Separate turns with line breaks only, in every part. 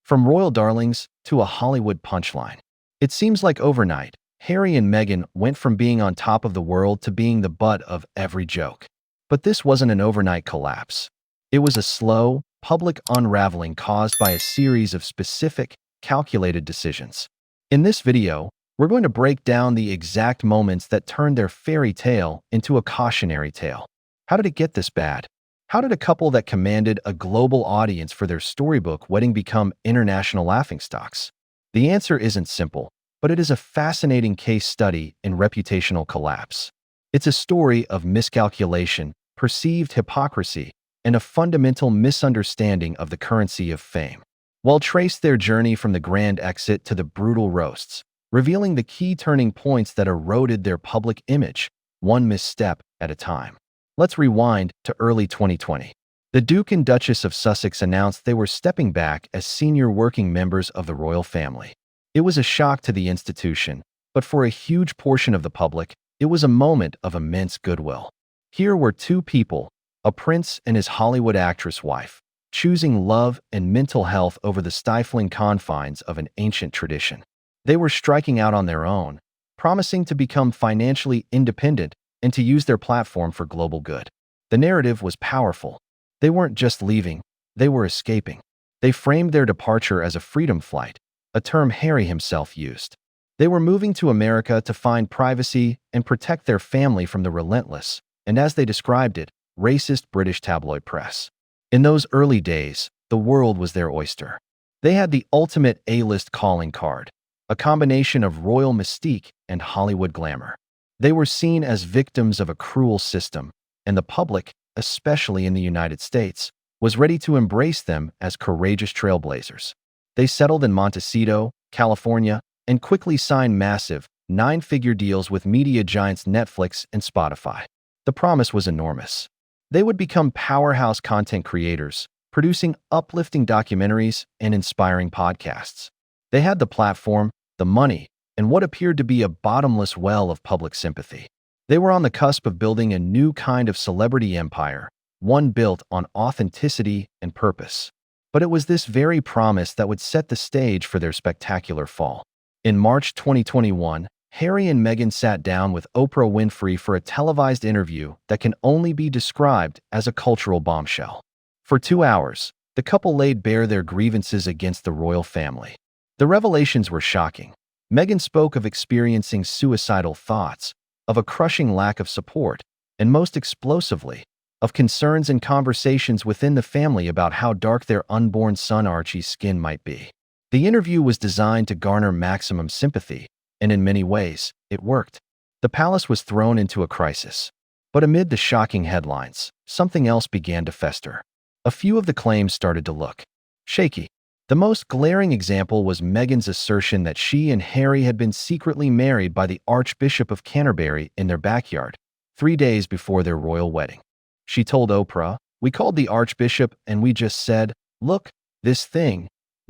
From royal darlings to a Hollywood punchline. It seems like overnight, Harry and Meghan went from being on top of the world to being the butt of every joke. But this wasn't an overnight collapse. It was a slow, public unraveling caused by a series of specific, calculated decisions. In this video, we're going to break down the exact moments that turned their fairy tale into a cautionary tale. How did it get this bad? How did a couple that commanded a global audience for their storybook wedding become international laughingstocks? The answer isn't simple, but it is a fascinating case study in reputational collapse. It's a story of miscalculation, perceived hypocrisy, and a fundamental misunderstanding of the currency of fame. We'll trace their journey from the grand exit to the brutal roasts, revealing the key turning points that eroded their public image, one misstep at a time. Let's rewind to early 2020. The Duke and Duchess of Sussex announced they were stepping back as senior working members of the royal family. It was a shock to the institution, but for a huge portion of the public, it was a moment of immense goodwill. Here were two people, a prince and his Hollywood actress wife, choosing love and mental health over the stifling confines of an ancient tradition. They were striking out on their own, promising to become financially independent and to use their platform for global good. The narrative was powerful. They weren't just leaving, they were escaping. They framed their departure as a freedom flight, a term Harry himself used. They were moving to America to find privacy and protect their family from the relentless, and as they described it, racist British tabloid press. In those early days, the world was their oyster. They had the ultimate A-list calling card, a combination of royal mystique and Hollywood glamour. They were seen as victims of a cruel system, and the public, especially in the United States, was ready to embrace them as courageous trailblazers. They settled in Montecito, California, and quickly signed massive, nine-figure deals with media giants Netflix and Spotify. The promise was enormous. They would become powerhouse content creators, producing uplifting documentaries and inspiring podcasts. They had the platform, the money, and what appeared to be a bottomless well of public sympathy. They were on the cusp of building a new kind of celebrity empire, one built on authenticity and purpose. But it was this very promise that would set the stage for their spectacular fall. In March 2021, Harry and Meghan sat down with Oprah Winfrey for a televised interview that can only be described as a cultural bombshell. For 2 hours, the couple laid bare their grievances against the royal family. The revelations were shocking. Meghan spoke of experiencing suicidal thoughts, of a crushing lack of support, and most explosively, of concerns and conversations within the family about how dark their unborn son Archie's skin might be. The interview was designed to garner maximum sympathy, and in many ways, it worked. The palace was thrown into a crisis. But amid the shocking headlines, something else began to fester. A few of the claims started to look shaky. The most glaring example was Meghan's assertion that she and Harry had been secretly married by the Archbishop of Canterbury in their backyard, 3 days before their royal wedding. She told Oprah, "We called the Archbishop and we just said, look, this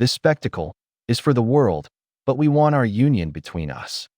spectacle, is for the world, but we want our union between us."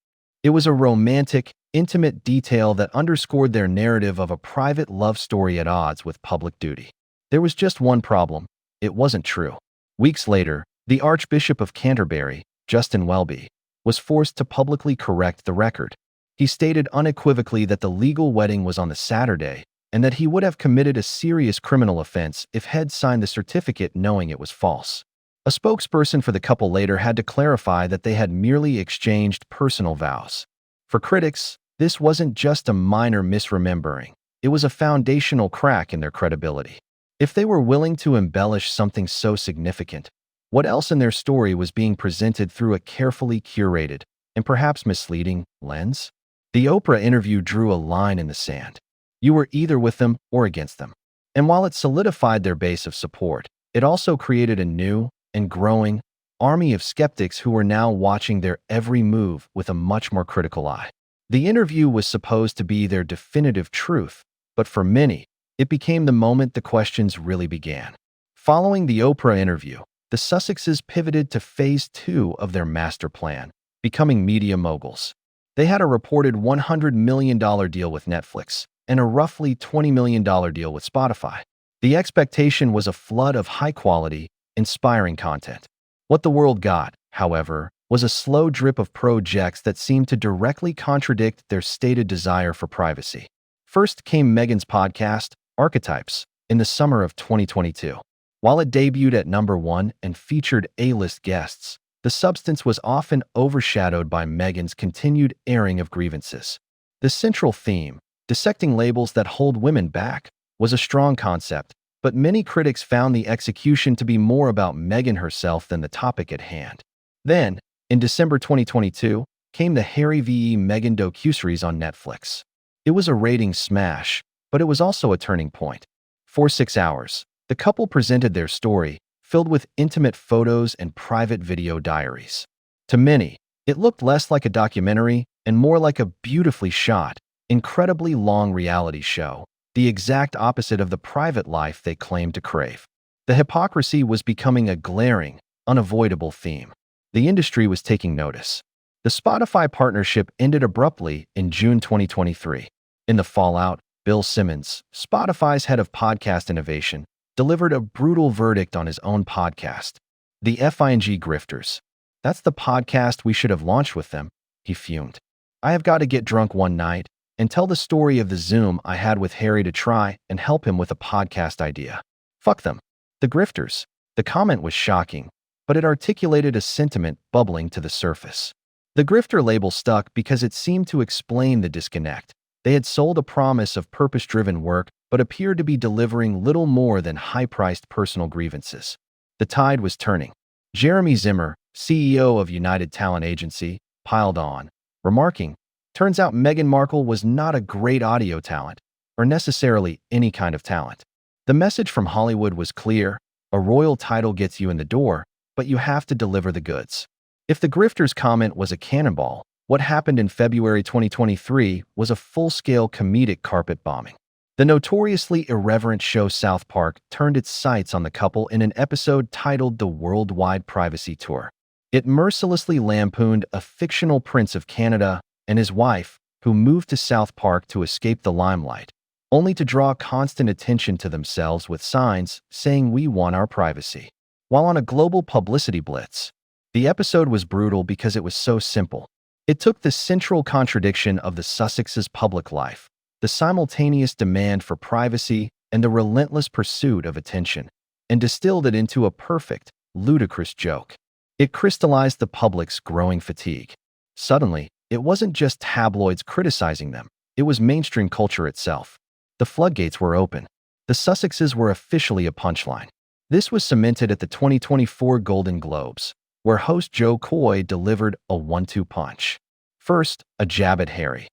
It was a romantic, intimate detail that underscored their narrative of a private love story at odds with public duty. There was just one problem: it wasn't true. Weeks later, the Archbishop of Canterbury, Justin Welby, was forced to publicly correct the record. He stated unequivocally that the legal wedding was on the Saturday and that he would have committed a serious criminal offense if had signed the certificate knowing it was false. A spokesperson for the couple later had to clarify that they had merely exchanged personal vows. For critics, this wasn't just a minor misremembering. It was a foundational crack in their credibility. If they were willing to embellish something so significant, what else in their story was being presented through a carefully curated and perhaps misleading lens? The Oprah interview drew a line in the sand. You were either with them or against them. And while it solidified their base of support, it also created a new and growing army of skeptics who were now watching their every move with a much more critical eye. The interview was supposed to be their definitive truth, but for many, it became the moment the questions really began. Following the Oprah interview, the Sussexes pivoted to phase 2 of their master plan, becoming media moguls. They had a reported $100 million deal with Netflix and a roughly $20 million deal with Spotify. The expectation was a flood of high-quality, inspiring content. What the world got, however, was a slow drip of projects that seemed to directly contradict their stated desire for privacy. First came Meghan's podcast, Archetypes, in the summer of 2022. While it debuted at #1 and featured A-list guests, the substance was often overshadowed by Meghan's continued airing of grievances. The central theme, dissecting labels that hold women back, was a strong concept, but many critics found the execution to be more about Meghan herself than the topic at hand. Then, in December 2022, came the Harry v. Meghan docuseries on Netflix. It was a ratings smash, but it was also a turning point. For 6 hours, the couple presented their story, filled with intimate photos and private video diaries. To many, it looked less like a documentary and more like a beautifully shot, incredibly long reality show, the exact opposite of the private life they claimed to crave. The hypocrisy was becoming a glaring, unavoidable theme. The industry was taking notice. The Spotify partnership ended abruptly in June 2023. In the fallout, Bill Simmons, Spotify's head of podcast innovation, delivered a brutal verdict on his own podcast. The FING Grifters. That's the podcast we should have launched with them, he fumed. I have got to get drunk one night and tell the story of the Zoom I had with Harry to try and help him with a podcast idea. Fuck them. The Grifters. The comment was shocking, but it articulated a sentiment bubbling to the surface. The grifter label stuck because it seemed to explain the disconnect. They had sold a promise of purpose-driven work, but appeared to be delivering little more than high-priced personal grievances. The tide was turning. Jeremy Zimmer, CEO of United Talent Agency, piled on, remarking, "Turns out Meghan Markle was not a great audio talent, or necessarily any kind of talent. The message from Hollywood was clear: a royal title gets you in the door, but you have to deliver the goods." If the grifter's comment was a cannonball, what happened in February 2023 was a full-scale comedic carpet bombing. The notoriously irreverent show South Park turned its sights on the couple in an episode titled The Worldwide Privacy Tour. It mercilessly lampooned a fictional prince of Canada and his wife, who moved to South Park to escape the limelight, only to draw constant attention to themselves with signs saying "We want our privacy." While on a global publicity blitz, the episode was brutal because it was so simple. It took the central contradiction of the Sussexes' public life, the simultaneous demand for privacy and the relentless pursuit of attention, and distilled it into a perfect, ludicrous joke. It crystallized the public's growing fatigue. Suddenly, it wasn't just tabloids criticizing them, it was mainstream culture itself. The floodgates were open. The Sussexes were officially a punchline. This was cemented at the 2024 Golden Globes, where host Joe Coy delivered a 1-2 punch. First, a jab at Harry.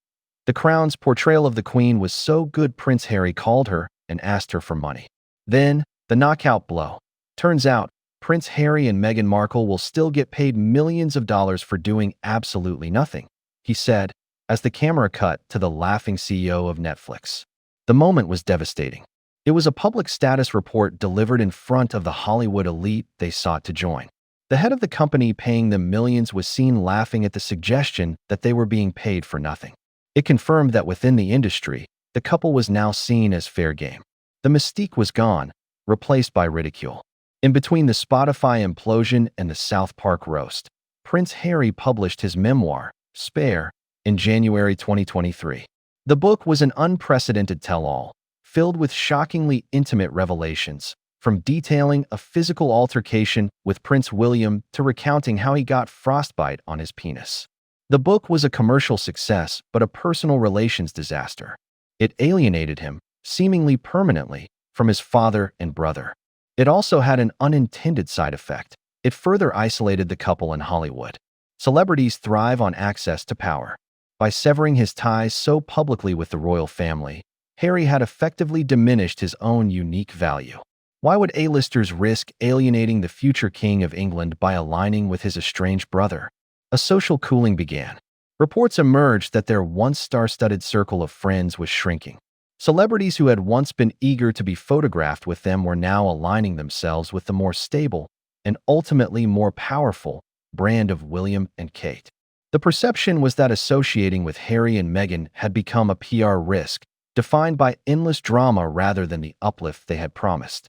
The Crown's portrayal of the Queen was so good Prince Harry called her and asked her for money. Then, the knockout blow. Turns out, Prince Harry and Meghan Markle will still get paid millions of dollars for doing absolutely nothing, he said, as the camera cut to the laughing CEO of Netflix. The moment was devastating. It was a public status report delivered in front of the Hollywood elite they sought to join. The head of the company paying them millions was seen laughing at the suggestion that they were being paid for nothing. It confirmed that within the industry, the couple was now seen as fair game. The mystique was gone, replaced by ridicule. In between the Spotify implosion and the South Park roast, Prince Harry published his memoir, Spare, in January 2023. The book was an unprecedented tell-all, filled with shockingly intimate revelations, from detailing a physical altercation with Prince William to recounting how he got frostbite on his penis. The book was a commercial success, but a personal relations disaster. It alienated him, seemingly permanently, from his father and brother. It also had an unintended side effect. It further isolated the couple in Hollywood. Celebrities thrive on access to power. By severing his ties so publicly with the royal family, Harry had effectively diminished his own unique value. Why would A-listers risk alienating the future King of England by aligning with his estranged brother? A social cooling began. Reports emerged that their once star-studded circle of friends was shrinking. Celebrities who had once been eager to be photographed with them were now aligning themselves with the more stable, and ultimately more powerful brand of William and Kate. The perception was that associating with Harry and Meghan had become a PR risk, defined by endless drama rather than the uplift they had promised.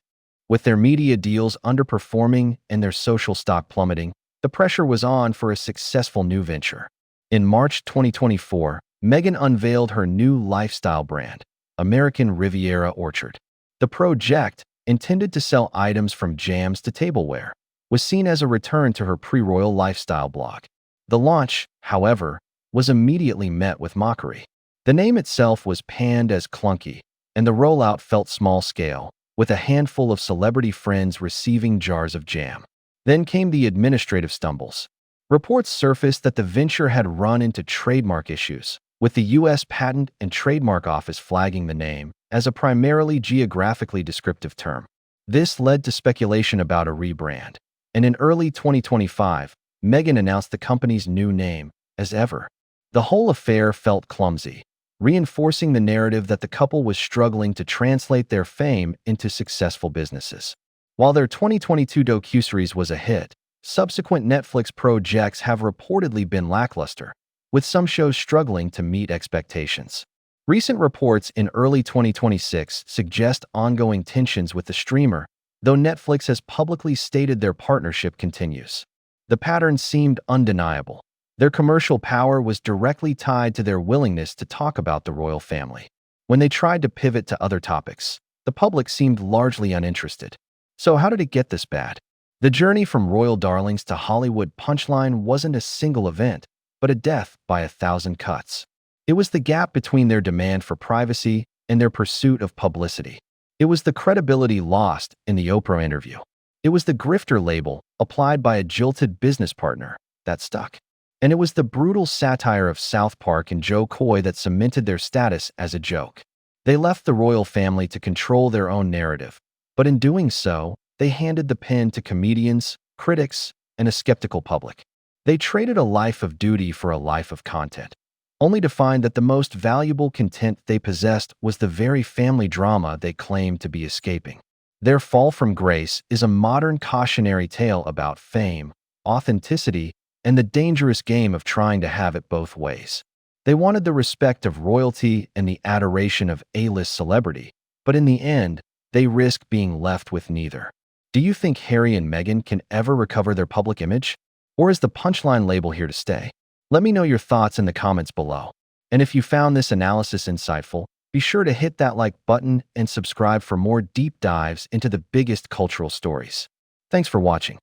With their media deals underperforming and their social stock plummeting, the pressure was on for a successful new venture. In March 2024, Meghan unveiled her new lifestyle brand, American Riviera Orchard. The project, intended to sell items from jams to tableware, was seen as a return to her pre-royal lifestyle blog. The launch, however, was immediately met with mockery. The name itself was panned as clunky, and the rollout felt small-scale, with a handful of celebrity friends receiving jars of jam. Then came the administrative stumbles. Reports surfaced that the venture had run into trademark issues, with the U.S. Patent and Trademark Office flagging the name as a primarily geographically descriptive term. This led to speculation about a rebrand, and in early 2025, Meghan announced the company's new name as ever. The whole affair felt clumsy, reinforcing the narrative that the couple was struggling to translate their fame into successful businesses. While their 2022 docuseries was a hit, subsequent Netflix projects have reportedly been lackluster, with some shows struggling to meet expectations. Recent reports in early 2026 suggest ongoing tensions with the streamer, though Netflix has publicly stated their partnership continues. The pattern seemed undeniable. Their commercial power was directly tied to their willingness to talk about the royal family. When they tried to pivot to other topics, the public seemed largely uninterested. So how did it get this bad? The journey from royal darlings to Hollywood punchline wasn't a single event, but a death by 1,000 cuts. It was the gap between their demand for privacy and their pursuit of publicity. It was the credibility lost in the Oprah interview. It was the grifter label applied by a jilted business partner that stuck. And it was the brutal satire of South Park and Joe Coy that cemented their status as a joke. They left the royal family to control their own narrative, but in doing so, they handed the pen to comedians, critics, and a skeptical public. They traded a life of duty for a life of content, only to find that the most valuable content they possessed was the very family drama they claimed to be escaping. Their fall from grace is a modern cautionary tale about fame, authenticity, and the dangerous game of trying to have it both ways. They wanted the respect of royalty and the adoration of A-list celebrity, but in the end, they risk being left with neither. Do you think Harry and Meghan can ever recover their public image? Or is the punchline label here to stay? Let me know your thoughts in the comments below. And if you found this analysis insightful, be sure to hit that like button and subscribe for more deep dives into the biggest cultural stories. Thanks for watching.